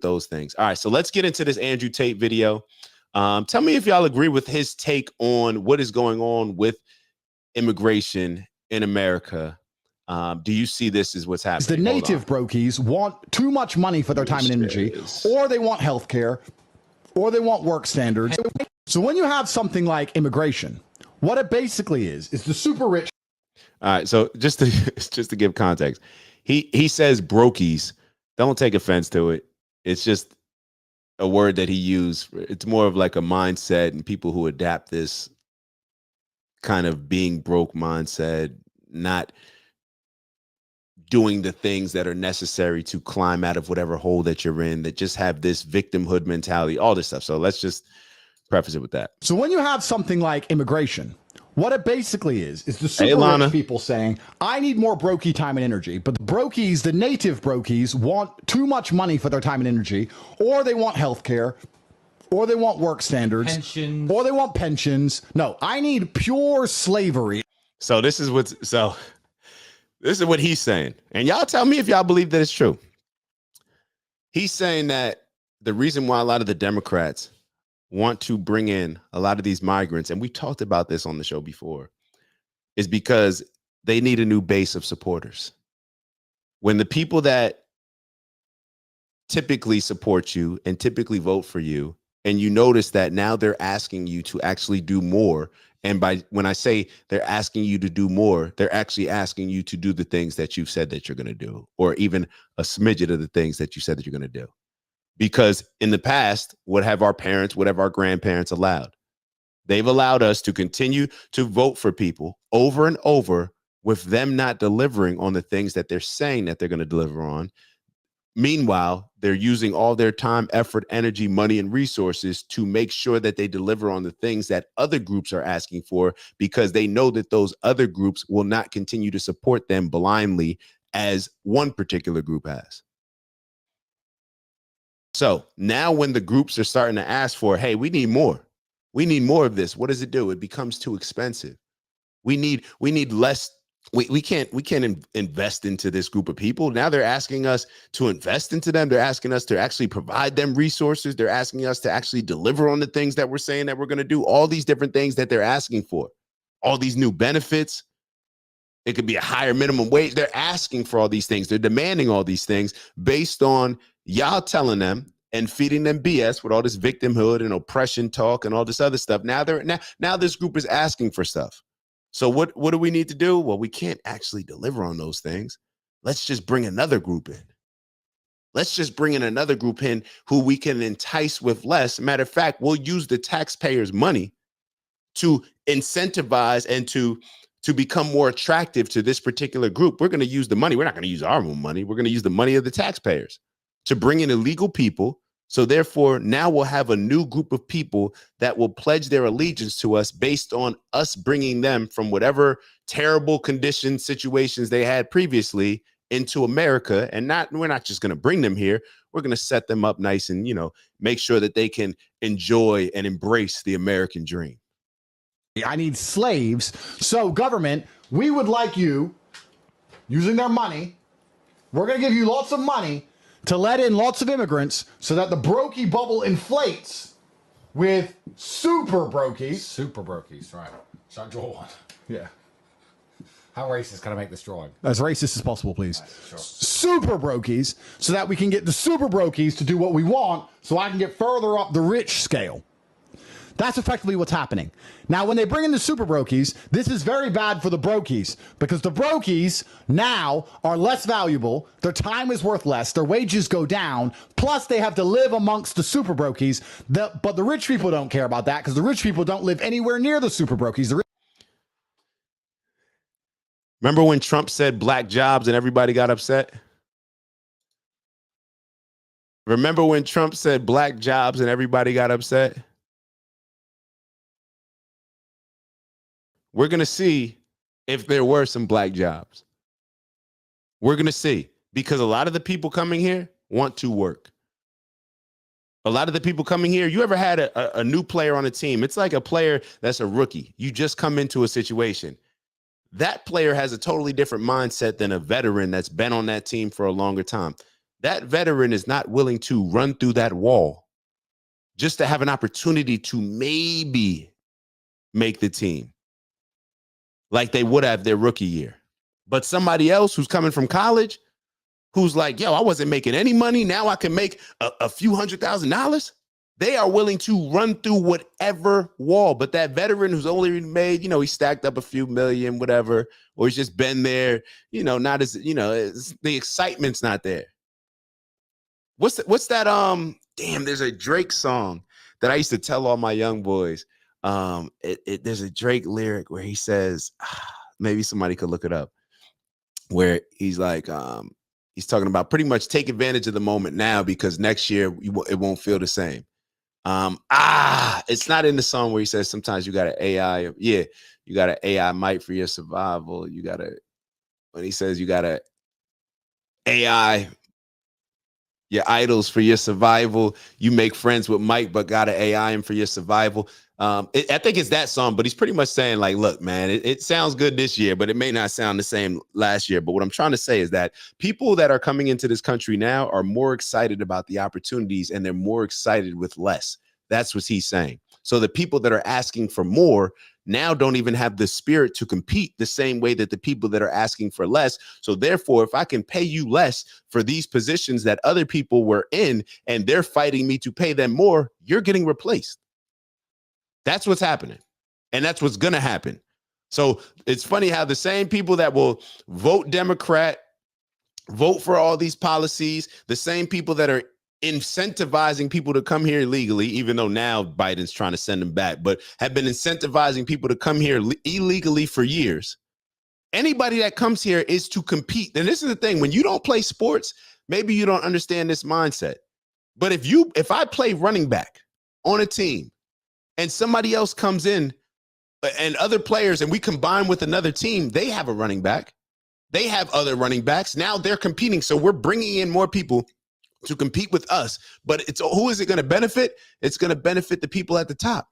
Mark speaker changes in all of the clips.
Speaker 1: those things. All right, so let's get into this Andrew Tate video. Tell me if y'all agree with his take on what is going on with immigration in America. Do you see this as what's happening?
Speaker 2: The native brokies want too much money for their time and energy, or they want health care, or they want work standards. So when you have something like immigration, what it basically is the super rich.
Speaker 1: All right, so just to give context, he says brokies. Don't take offense to it. It's just a word that he used. It's more of like a mindset, and people who adapt this kind of being broke mindset, not doing the things that are necessary to climb out of whatever hole that you're in, that just have this victimhood mentality, all this stuff. So let's just preface it with that.
Speaker 2: So when you have something like immigration, what it basically is the super rich people saying, I need more brokey time and energy. But the brokies, the native brokies, want too much money for their time and energy, or they want health care, or they want work standards, pensions, or they want pensions. No, I need pure slavery.
Speaker 1: So this is what he's saying. And y'all tell me if y'all believe that it's true. He's saying that the reason why a lot of the Democrats want to bring in a lot of these migrants, and we talked about this on the show before, is because they need a new base of supporters. When the people that typically support you and typically vote for you, and you notice that now they're asking you to actually do more, and when I say they're asking you to do more, they're actually asking you to do the things that you've said that you're going to do, or even a smidget of the things that you said that you're going to do. Because in the past, what have our parents, what have our grandparents allowed? They've allowed us to continue to vote for people over and over with them not delivering on the things that they're saying that they're going to deliver on. Meanwhile, they're using all their time, effort, energy, money, and resources to make sure that they deliver on the things that other groups are asking for, because they know that those other groups will not continue to support them blindly as one particular group has. So now when the groups are starting to ask for, hey, we need more of this, what does it do? It becomes too expensive. We need less. We can't invest into this group of people. Now they're asking us to invest into them. They're asking us to actually provide them resources. They're asking us to actually deliver on the things that we're saying that we're going to do. All these different things that they're asking for, all these new benefits. It could be a higher minimum wage. They're asking for all these things. They're demanding all these things based on y'all telling them and feeding them BS with all this victimhood and oppression talk and all this other stuff. Now this group is asking for stuff. So what do we need to do? Well, we can't actually deliver on those things. Let's just bring another group in. Let's just bring in another group in who we can entice with less. Matter of fact, we'll use the taxpayers' money to incentivize and to become more attractive to this particular group. We're going to use the money. We're not going to use our own money. We're going to use the money of the taxpayers to bring in illegal people. So therefore, now we'll have a new group of people that will pledge their allegiance to us based on us bringing them from whatever terrible condition situations they had previously into America. And we're not just going to bring them here. We're going to set them up nice and, make sure that they can enjoy and embrace the American dream.
Speaker 2: I need slaves. So government, we would like you, using their money, we're going to give you lots of money to let in lots of immigrants so that the brokey bubble inflates with super brokies.
Speaker 3: Super brokies, right. Shall I draw one?
Speaker 2: Yeah.
Speaker 3: How racist can I make this drawing?
Speaker 2: As racist as possible, please.
Speaker 3: Right, sure.
Speaker 2: Super brokies, so that we can get the super brokies to do what we want, so I can get further up the rich scale. That's effectively what's happening. Now, when they bring in the super brokies, this is very bad for the brokies, because the brokies now are less valuable, their time is worth less, their wages go down, plus they have to live amongst the super brokies. But the rich people don't care about that, because the rich people don't live anywhere near the super brokies.
Speaker 1: Remember when Trump said black jobs and everybody got upset? Remember when Trump said black jobs and everybody got upset? We're going to see if there were some black jobs. We're going to see, because a lot of the people coming here want to work. A lot of the people coming here, you ever had a new player on a team? It's like a player that's a rookie. You just come into a situation. That player has a totally different mindset than a veteran that's been on that team for a longer time. that veteran is not willing to run through that wall just to have an opportunity to maybe make the team like they would have their rookie year. But somebody else who's coming from college, who's like, yo, I wasn't making any money. Now I can make a few $100,000. They are willing to run through whatever wall. But that veteran who's only made, he stacked up a few million, whatever, or he's just been there, not as, the excitement's not there. What's that? Damn, there's a Drake song that I used to tell all my young boys. There's a Drake lyric where he says, maybe somebody could look it up, where he's like, he's talking about pretty much take advantage of the moment now because next year it won't feel the same. It's not in the song where he says sometimes you got an AI. Yeah, you got an AI might for your survival. When he says you got a AI, your idols for your survival. You make friends with Mike, but got an AI him for your survival. I think it's that song, but he's pretty much saying like, look, man, it sounds good this year, but it may not sound the same last year. But what I'm trying to say is that people that are coming into this country now are more excited about the opportunities and they're more excited with less. That's what he's saying. So the people that are asking for more now don't even have the spirit to compete the same way that the people that are asking for less. So therefore, if I can pay you less for these positions that other people were in and they're fighting me to pay them more, you're getting replaced. That's what's happening. And that's what's going to happen. So it's funny how the same people that will vote Democrat, vote for all these policies, the same people that are incentivizing people to come here illegally, even though now Biden's trying to send them back, but have been incentivizing people to come here illegally for years. Anybody that comes here is to compete. And this is the thing, when you don't play sports, maybe you don't understand this mindset. But if I play running back on a team and somebody else comes in and other players and we combine with another team, they have a running back. They have other running backs. Now they're competing. So we're bringing in more people to compete with us. But who is it going to benefit? It's going to benefit the people at the top.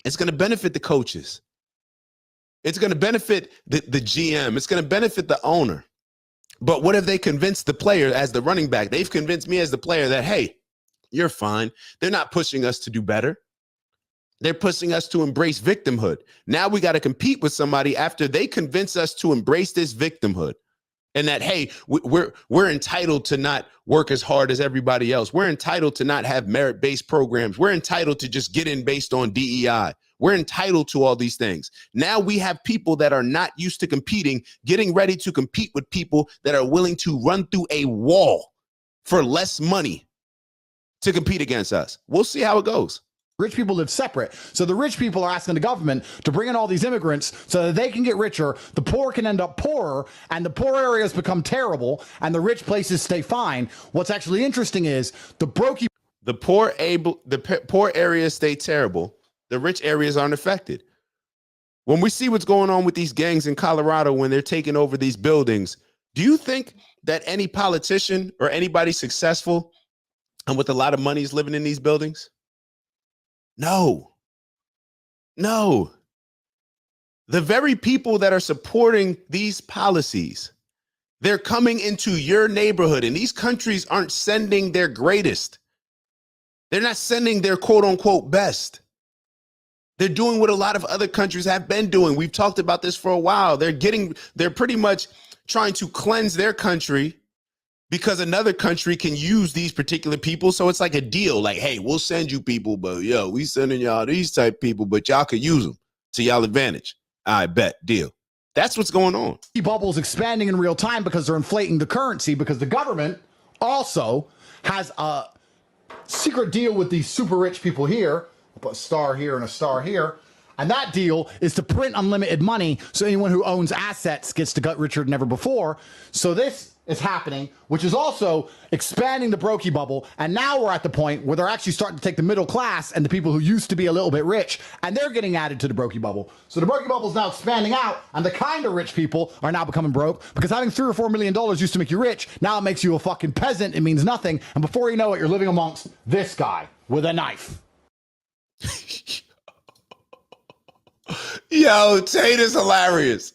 Speaker 1: It's going to benefit the coaches. It's going to benefit the GM. It's going to benefit the owner. But what have they convinced the player as the running back? They've convinced me as the player that, hey, you're fine. They're not pushing us to do better. They're pushing us to embrace victimhood. Now we got to compete with somebody after they convince us to embrace this victimhood. And that, hey, we're entitled to not work as hard as everybody else. We're entitled to not have merit-based programs. We're entitled to just get in based on DEI. We're entitled to all these things. Now we have people that are not used to competing, getting ready to compete with people that are willing to run through a wall for less money to compete against us. We'll see how it goes.
Speaker 2: Rich people live separate. So the rich people are asking the government to bring in all these immigrants so that they can get richer, the poor can end up poorer, and the poor areas become terrible, and the rich places stay fine. What's actually interesting is the poor areas stay terrible. The rich areas aren't affected. When we see what's going on with these gangs in Colorado when they're taking over these buildings, do you think that any politician or anybody successful and with a lot of money is living in these buildings? No. The very people that are supporting these policies, they're coming into your neighborhood, and these countries aren't sending their greatest. They're not sending their quote unquote best. They're doing what a lot of other countries have been doing. We've talked about this for a while. They're pretty much trying to cleanse their country because another country can use these particular people. So it's like a deal, like, hey, we'll send you people, but we sending y'all these type people, but y'all could use them to y'all advantage. I bet, deal. That's what's going on. Bubbles expanding in real time because they're inflating the currency, because the government also has a secret deal with these super rich people here. I'll put a star here and a star here. And that deal is to print unlimited money so anyone who owns assets gets to get richer than ever before. So this is happening, which is also expanding the brokey bubble. And now we're at the point where they're actually starting to take the middle class and the people who used to be a little bit rich, and they're getting added to the brokey bubble. So the brokey bubble is now expanding out, and the kind of rich people are now becoming broke, because having $3 or $4 million used to make you rich. Now it makes you a fucking peasant. It means nothing. And before you know it, you're living amongst this guy with a knife.
Speaker 1: Yo, Tate is hilarious.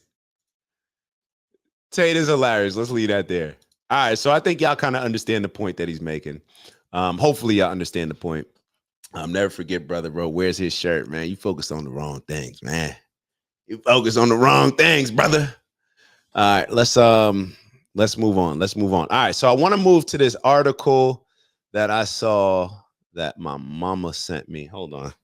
Speaker 1: Tate is hilarious. Let's leave that there. All right, so I think y'all kind of understand the point that he's making. Hopefully y'all understand the point. Never forget, brother, bro. Where's his shirt, man? You focus on the wrong things, man. You focus on the wrong things, brother. All right, let's move on. Let's move on. All right, so I want to move to this article that I saw that my mama sent me. Hold on.